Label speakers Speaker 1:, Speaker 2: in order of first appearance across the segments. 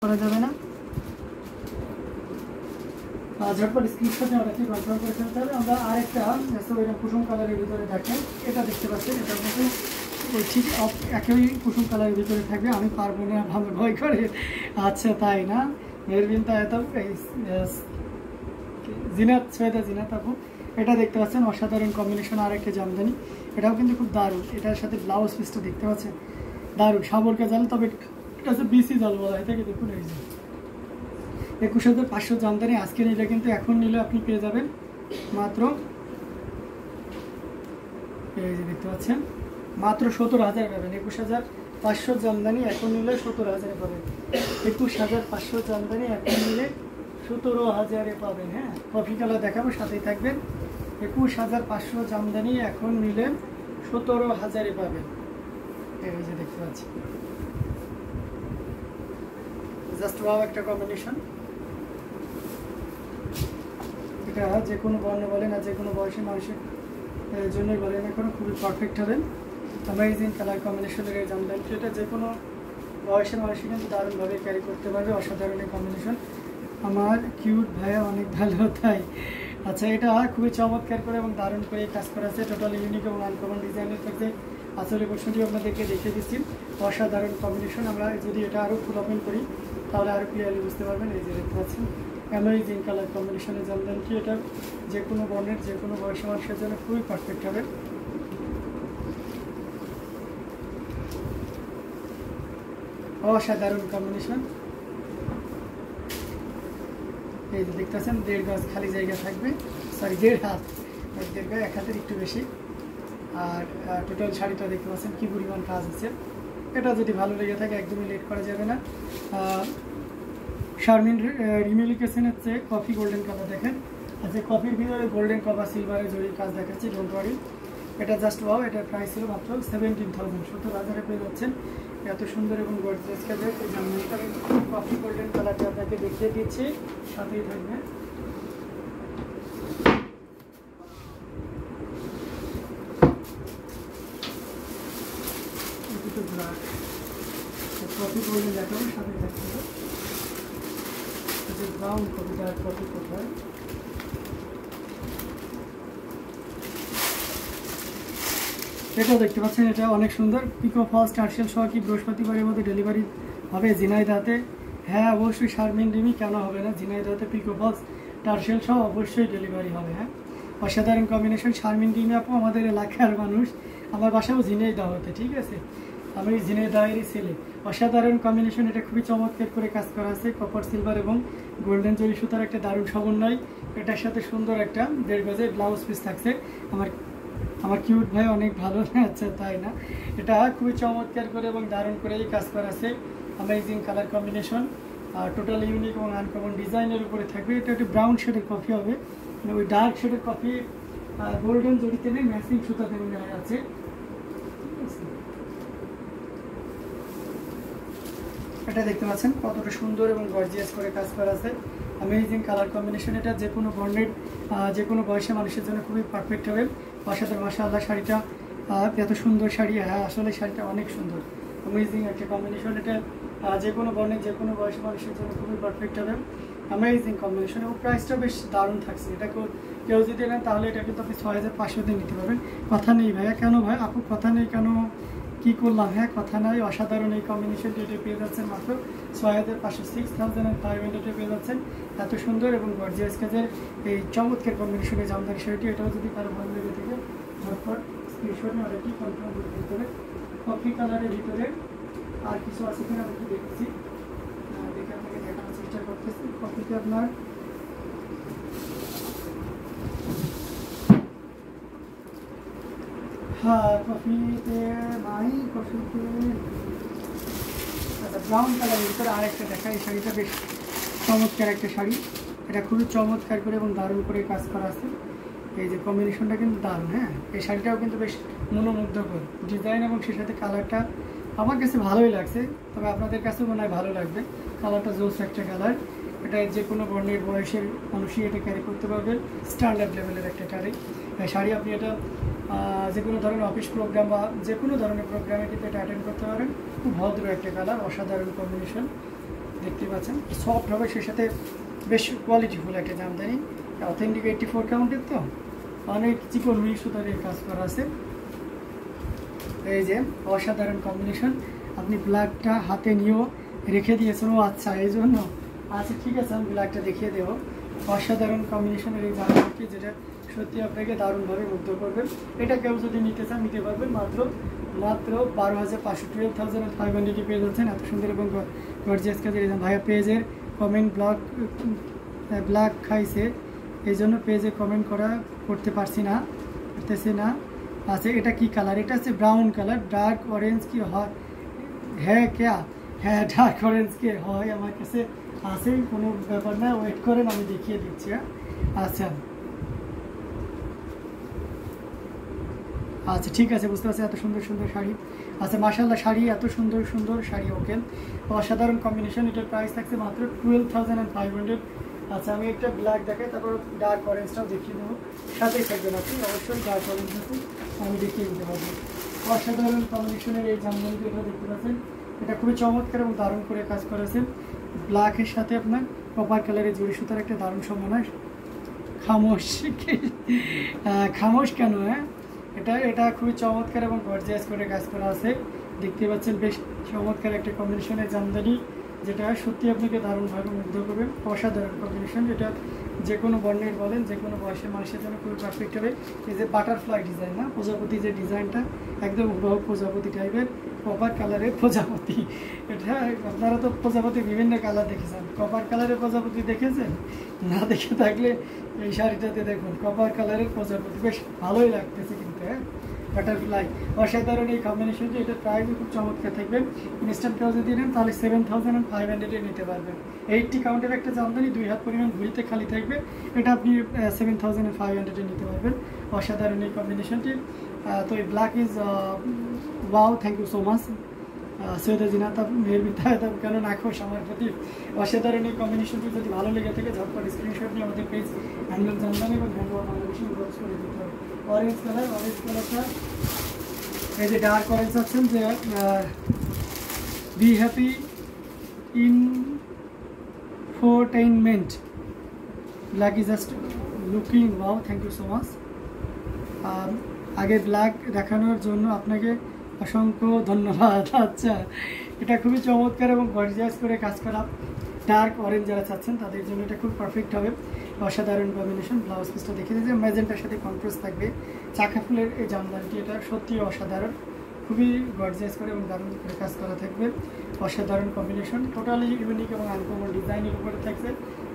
Speaker 1: করা যাবে না, ঝটপট স্ক্রিনশট নেওয়া রাখি কনফার্ম করে ফেলতে হবে। আমরা আরেকটা এরকম কুসুম কালারের ভিতরে দেখেন, এটা দেখতে পাচ্ছেন, এটা কিন্তু ওই ঠিক একই কুসুম কালারের ভিতরে থাকবে। আমি পারবো না, ভাবে ভয় করে। আচ্ছা তাই না, মেরবিন তা এত জিনাত সৈয়দা জিনাত আপু, এটা দেখতে পাচ্ছেন অসাধারণ কম্বিনেশন। আরেকটা জামদানি, এটাও কিন্তু খুব দারুণ। এটার সাথে ব্লাউজ পিসটা দেখতে পাচ্ছেন দারুণ, সাবরকা জাল, তবে এটা হচ্ছে বিসি জাল বলা হয় থাকে। দেখুন এই যে 21,500 জামদানি। আজকে নিলে কিন্তু এখন নিলে আপনি পেয়ে যাবেন মাত্র, এই যে দেখতে পাচ্ছেন মাত্র 17,000 পাবেন। 21,500 জামদানি এখন নিলে 17,000 পাবেন। 21,500 জামদানি এখন নিলে 17,000 পাবেন। হ্যাঁ, কফি কালার দেখাবো, সাথেই থাকবেন। 21,500 জামদানি এখন নিলে 17,000 পাবেন। এই যে দেখতে পাচ্ছি, জাস্ট ওয়াও একটা কম্বিনেশন। এটা যে কোনো বর্ণ বলেন আর যে কোনো বয়সী মানুষের জন্যই বলেন, এখন খুবই পারফেক্ট হবেন। অ্যামেজিং কালার কম্বিনেশনের এই জামদানিটা, এটা যে কোনো বয়সের মানুষই কিন্তু দারুণভাবে ক্যারি করতে পারবে। অসাধারণ এই কম্বিনেশন। আমার কিউট ভাইয়া অনেক ভালো, তাই? আচ্ছা, এটা খুবই চমৎকার করে এবং দারুণ করে কাজ করা আছে। টোটালি ইউনিক এবং আনকমন ডিজাইনের থাকছে। আসলে পোর্শনটি আপনাদেরকে দেখিয়ে দিচ্ছি, অসাধারণ কম্বিনেশন। আমরা যদি এটা আরও ফুল ওপেন করি তাহলে আরও ক্লিয়ারলি বুঝতে পারবেন। এই যে দেখতে পাচ্ছেন অ্যামেজিং কালার কম্বিনেশনের জামদানিটি, এটা যে কোনো বর্ণের যে কোনো বয়সী মানুষের জন্য খুবই পারফেক্ট হবে। অসাধারণ কম্বিনেশন। এই যে দেখতে পাচ্ছেন 1.5 গজ খালি জায়গা থাকবে, সরি 1.5 হাত, 1.5 গজ, 1 হাতের একটু বেশি। আর টোটাল শাড়িটা দেখতে পাচ্ছেন কি পরিমাণ কাজ আছে। এটা যদি ভালো লেগে থাকে একদমই লেট করা যাবে না। শারমিন রিমি লিখেছেন হচ্ছে কফি গোল্ডেন কালার, দেখেন। আচ্ছা, কফির ভিতরে গোল্ডেন কভার সিলভারের জরির কাজ দেখাচ্ছি, ডোন্ট ওয়ারি। এটা জাস্ট ওয়াও। এটার প্রাইস ছিল মাত্র 17,000, 17,000 পেয়ে যাচ্ছেন। এত সুন্দর এবং গর্জিয়াস কাজের এই জামদানিটা কফি গোল্ডেন কালারটা আপনাকে দেখিয়ে দিচ্ছি, সাথেই থাকবে। কফি গোল্ডেন দেখাবো, সাথেই থাকবে ব্রাউন কপিটা। কফি কোথায়, এটা দেখতে পাচ্ছেন, এটা অনেক সুন্দর। পিকো ফলস টার্সেল সহ কি বৃহস্পতিবারের মধ্যে ডেলিভারি হবে ঝিনাইদহতে? হ্যাঁ অবশ্যই শারমিন রিমি, কেন হবে না। ঝিনাইদহতে পিকো ফলস টার্সেল সহ অবশ্যই ডেলিভারি হবে। হ্যাঁ, অসাধারণ কম্বিনেশন। শারমিন রিমি আপু আমাদের এলাকার মানুষ, আমার বাসাও ঝিনাইদহতে, ঠিক আছে, আমি ঝিনাইদহেরই ছেলে। অসাধারণ কম্বিনেশন, এটা খুবই চমৎকার করে কাজ করা আছে। কপার সিলভার এবং গোল্ডেন জরি সুতার একটা দারুণ সমন্বয়। এটার সাথে সুন্দর একটা 1.5 গজের ব্লাউজ পিস থাকছে। আমার কিউট ভাই অনেক ভালো। আচ্ছা তাই না, এটা খুবই চমৎকার করে এবং দারুণ করে কাজ করা আছে। অ্যামেজিং কালার কম্বিনেশন, আর টোটাল ইউনিক এবং আনকমন ডিজাইনের উপরে থাকবে। এটা একটু ব্রাউন শেডের কফি হবে, মানে ওই ডার্ক শেডের কফি গোল্ডেন জরিতে নেই, ম্যাচিং সুতাতে নেওয়া আছে। এটা দেখতে পাচ্ছেন কতটা সুন্দর এবং গর্জিয়াস করে কাজ করা আছে। Amazing colour combination. এটা যে কোনো বর্ণের যে কোনো বয়সের মানুষের জন্য খুবই পারফেক্ট হবে। মাশাআল্লাহ মাশাআল্লাহ, শাড়িটা এত সুন্দর শাড়ি। হ্যাঁ আসলে শাড়িটা অনেক সুন্দর, অ্যামেজিং একটা কম্বিনেশন। এটা যে কোনো বর্ণের যে কোনো বয়সের মানুষের জন্য খুবই পারফেক্ট হবে। অ্যামেজিং কম্বিনেশন এবং প্রাইসটা বেশ দারুণ থাকছে। এটা কেউ যদি নেন তাহলে এটা কিন্তু আপনি 6,500 নিতে পারবেন। কথা নেই ভাইয়া, কেন ভাই আপু কথা নেই কেন, কি করলাম? হ্যাঁ কথা নয়, অসাধারণ এই কম্বিনেশনটি এটা পেয়ে যাচ্ছেন মাত্র 6,500, 6,500 পেয়ে যাচ্ছেন। এত সুন্দর এবং গর্জিয়াস কাজের এই চমৎকার কম্বিনেশনের জামদানি শাড়িটি, এটাও যদি কারো ভালো লেগে থাকে ঝটপট স্ক্রিনশট নিয়ে অর্ডারটি কনফার্ম করে দিতে হবে। কফি কালারের ভিতরে আর কিছু আছে কিনা আমি একটু দেখছি, দেখে আপনাকে দেখানোর চেষ্টা করতেছি। কফিতে আপনার হ্যাঁ কফিতে নাই, কফিতে আচ্ছা ব্রাউন কালারের ভিতরে আরেকটা দেখা। এই শাড়িটা বেশ চমৎকার একটা শাড়ি, এটা খুবই চমৎকার করে এবং দারুণ করে কাজ করা আছে। এই যে কম্বিনেশনটা কিন্তু দারুণ। হ্যাঁ, এই শাড়িটাও কিন্তু বেশ মনোমুগ্ধকর ডিজাইন এবং সেই সাথে কালারটা আমার কাছে ভালোই লাগছে, তবে আপনাদের কাছেও মনে হয় ভালো লাগবে। কালারটা জোস একটা কালার। এটা যে কোনো বর্ণের বয়সের মানুষই এটা ক্যারি করতে পারবে। স্ট্যান্ডার্ড লেভেলের একটা শাড়ি। আপনি এটা যে কোনো ধরনের অফিস প্রোগ্রাম বা যে কোনো ধরনের প্রোগ্রামে কিন্তু এটা অ্যাটেন্ড করতে পারেন। খুব ভদ্র একটা কালার, অসাধারণ কম্বিনেশন। দেখতে পাচ্ছেন সফট হবে, সেই সাথে বেশ কোয়ালিটিফুল একটা জামদানি, অথেন্টিক 84 কাউন্টের, তো অনেক চিকন রুই সুতার এই কাজ করা আছে। এই যে অসাধারণ কম্বিনেশন, আপনি ব্ল্যাকটা হাতে নিয়েও রেখে দিয়েছেন। ও আচ্ছা, এই জন্য আচ্ছা ঠিক আছে, আমি ব্ল্যাকটা দেখিয়ে দেবো। অসাধারণ কম্বিনেশনের এই জামদানিটি, যেটা সত্যি আপনাকে দারুণভাবে মুগ্ধ করবেন। এটা কেউ যদি নিতে চান নিতে পারবেন, মাত্র 12,500, 12,500 পেয়ে যাচ্ছেন। এত সুন্দর এবং গর্জিয়াস কাজের এই ভাইয়া পেজের কমেন্ট ব্লক খাইছে, এই জন্য পেজে কমেন্ট করতে পারতেছি না। আচ্ছা, এটা কি কালার? এটা হচ্ছে ব্রাউন কালার। ডার্ক অরেঞ্জ কি হয়? হ্যাঁ ডার্ক অরেঞ্জ কি হয় আমার কাছে আছে, কোনো ব্যাপার না, ওয়েট করেন, আমি দেখিয়ে দিচ্ছি। আচ্ছা ঠিক আছে, বুঝতে পারছি। এত সুন্দর শাড়ি। আচ্ছা মাশাআল্লাহ, শাড়ি এত সুন্দর শাড়ি। ওকে, অসাধারণ কম্বিনেশন। এটার প্রাইস থাকছে মাত্র 12,500। আচ্ছা, আমি একটা ব্ল্যাক দেখাই, তারপর ডার্ক অরেঞ্জটাও দেখিয়ে দেবো। সাথেই থাকবেন আপনি, অবশ্যই ডার্ক অরেঞ্জ আমি দেখিয়ে দিতে পারবো। অসাধারণ কম্বিনেশনের এই জামদানি যেটা দেখতে পাচ্ছেন, এটা খুবই চমৎকার এবং দারুণ করে কাজ করেছেন। ব্ল্যাকের সাথে আপনার কপার কালারের জড়ি সুতার একটা দারুণ সম্ভাবনা। খামোশ কেন? হ্যাঁ, এটা খুবই চমৎকার এবং গর্জিয়াস করে কাজ করা আছে। দেখতে পাচ্ছেন বেশ চমৎকার একটা কম্বিনেশনের জামদানি, যেটা সত্যি আপনাকে দারুণভাবে মুগ্ধ করবে। অসাধারণ কম্বিনেশন, যেটা যে কোনো বর্ণের বলেন, যে কোনো বয়সের মানুষের জন্য খুবই পারফেক্ট হবে। এই যে বাটারফ্লাই ডিজাইন, না প্রজাপতি যে ডিজাইনটা, একদম হুবহু প্রজাপতি টাইপের, কপার কালারের প্রজাপতি। এটা আপনারা তো প্রজাপতি বিভিন্ন কালার দেখেছেন, কপার কালারের প্রজাপতি দেখেছেন? না দেখে থাকলে এই শাড়িটাতে দেখুন, কপার কালারের প্রজাপতি, বেশ ভালোই লাগতেছে কিন্তু। হ্যাঁ, বাটারফ্লাই, অসাধারণ এই কম্বিনেশনটি। এটার প্রাইসও খুব চমৎকার থাকবে। ইনস্ট্যান্ট কেউ যদি নেন তাহলে 7,500 নিতে পারবেন। 80 কাউন্টের একটা জামদানি, 2 হাত পরিমাণ ঘুরিতে খালি থাকবে, এটা আপনি 7,500 নিতে পারবেন। অসাধারণ এই কম্বিনেশনটি। তো এই black is wow, thank you so much Syeda Zinat, কেন নাখোশ আমার প্রতি। অসাধারণ এই কম্বিনেশনটি যদি ভালো লেগে থাকে, ঝটপট স্ক্রিনশট নিয়ে আমাদের পেজ হ্যান্ডলুম জামদানি এবং হ্যান্ডলুম বাংলাদেশে ইনবক্স করে দিতে হবে। অরেঞ্জ কালারটা, এই যে ডার্ক অরেঞ্জ আছেন, যে be happy infotainment, black is just looking wow, thank you so much. আগে ব্ল্যাক দেখানোর জন্য আপনাকে অসংখ্য ধন্যবাদ। আচ্ছা, এটা খুবই চমৎকার এবং গর্জিয়াস করে কাজ করা। ডার্ক অরেঞ্জ যারা চাচ্ছেন তাদের জন্য এটা খুব পারফেক্ট হবে। অসাধারণ কম্বিনেশন। ব্লাউজ পিসটা দেখে দিয়েছে, ম্যাজেন্টার সাথে কন্ট্রাস্ট থাকবে। চাকা ফুলের এই জামদানিটি, এটা সত্যি অসাধারণ, খুবই গর্জিয়াস করে এবং দারুণ করে কাজ করা থাকবে। অসাধারণ কম্বিনেশন, টোটালি ইউনিক এবং আনকমন ডিজাইনের উপরে থাকছে।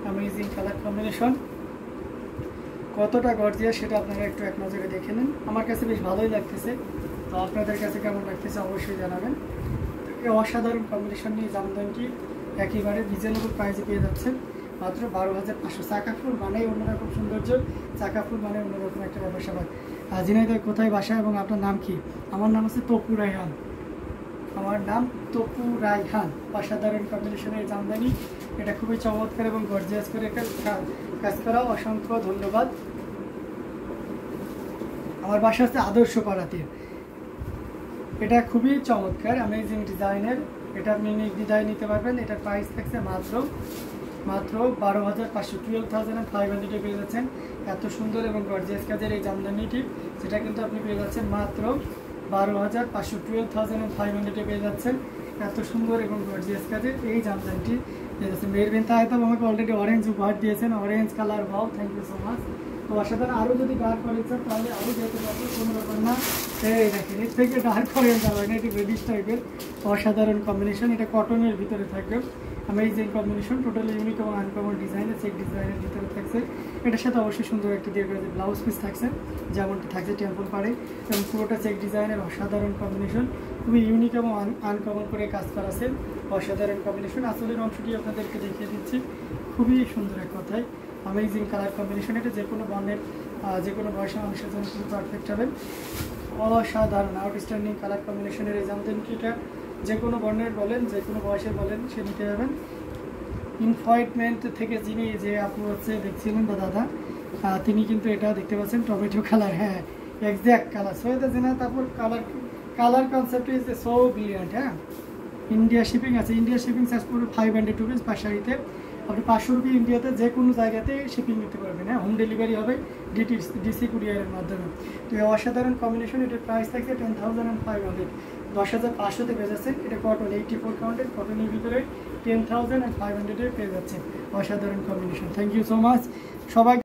Speaker 1: অ্যামেজিং কালার কম্বিনেশন, কতটা গর্জিয়াস সেটা আপনারা একটু এক নজরে দেখে নেন। আমার কাছে বেশ ভালোই লাগতেছে, তো আপনাদের কাছে কেমন লাগতেছে অবশ্যই জানাবেন। এই অসাধারণ কম্বিনেশন নিয়ে জামদানিটি একেবারে রিজনেবল প্রাইসে পেয়ে যাচ্ছেন মাত্র 12,500। চাকা ফুল মানেই অন্যরকম সৌন্দর্য, চাকা ফুল মানে অন্যরকম একটা ব্যাপার স্যাপার। ঝিনাইদহ কোথায় বাসা এবং আপনার নাম কি? আমার নাম হচ্ছে তপু রায়হান। অসাধারণ কম্বিনেশনের জামদানি, এটা খুবই চমৎকার এবং গর্জিয়াস করে কাজ করা। অসংখ্য ধন্যবাদ। আমার বাসা হচ্ছে আদর্শ পাড়াতে। এটা খুবই চমৎকার, অ্যামেজিং ডিজাইনের। এটা আপনি নির্দ্বিধায় নিতে পারবেন। এটার প্রাইস থাকছে মাত্র 12,500, 12,500 পেয়ে যাচ্ছেন। এত সুন্দর এবং গর্জিয়াস কাজের এই জামদানিটি, যেটা কিন্তু আপনি পেয়ে যাচ্ছেন মাত্র 12,500, 12,500 পেয়ে যাচ্ছেন। এত সুন্দর এবং গর্জিয়াস কাজের এই জামদানিটি পেয়ে যাচ্ছেন। মেহরবিন তাহেতাব আমাকে অলরেডি অরেঞ্জ উপহার দিয়েছেন, orange colour, wow, thank you so much. তো অসাধারণ, আরও যদি ডার্ক অরেঞ্জ চান তাহলে আরও যেতে পারবে, কোনো ব্যাপার না। এই দেখেন, এর থেকে ডার্ক অরেঞ্জ হবে না, এটি রেডিশ টাইপের। অসাধারণ কম্বিনেশন, এটা কটনের ভিতরে থাকবে। অ্যামেজিং কম্বিনেশন, টোটালি ইউনিক এবং আনকমন ডিজাইনের, চেক ডিজাইনের ভিতরে থাকছে। এটার সাথে অবশ্যই সুন্দর একটি দীর্ঘায়িত ব্লাউজ পিস থাকছে, যেমনটি থাকছে টেম্পল পাড়ে, এবং পুরোটা চেক ডিজাইনের। অসাধারণ কম্বিনেশন, খুবই ইউনিক এবং আনকমন করে কাজ করা আছে। অসাধারণ কম্বিনেশন। আসলের অংশটি আপনাদেরকে দেখিয়ে দিচ্ছি, খুবই সুন্দর এক কথায় অ্যামেজিং কালার কম্বিনেশন। এটা যে কোনো বর্ণের, যে কোনো বয়সের মানুষের জন্য খুব পারফেক্ট হবে। অসাধারণ আউটস্ট্যান্ডিং কালার কম্বিনেশনের এই জামদানিটা যে কোনো বর্ণের বলেন, যে কোনো বয়সের বলেন, সে নিতে যাবেন। ইনফয়েটমেন্ট থেকে যিনি যে আপু হচ্ছে দেখছিলেন বা দাদা, তিনি কিন্তু এটা দেখতে পাচ্ছেন টমেটো কালার। হ্যাঁ, এক্স্যাক্ট কালার। সৈয়দা জিনা, তারপর colour concept is so brilliant. হ্যাঁ, ইন্ডিয়া শিপিং আছে, ইন্ডিয়া শিপিং চার্জ পড়বে 500 রুপিস পার শাড়িতে। আপনি 500 রুপি ইন্ডিয়াতে যে কোনো জায়গাতে শিপিং নিতে পারবেন। হ্যাঁ, হোম ডেলিভারি হবে ডিসি কুরিয়ারের মাধ্যমে। তো এই অসাধারণ কম্বিনেশন, এটার প্রাইস থাকছে 10,500, 10,500-তে পেয়ে যাচ্ছেন। এটা কটন 84 কাউন্টের, কটনের ভিতরে 10,500-এ পেয়ে যাচ্ছে। অসাধারণ combination. Thank you so much সবাই।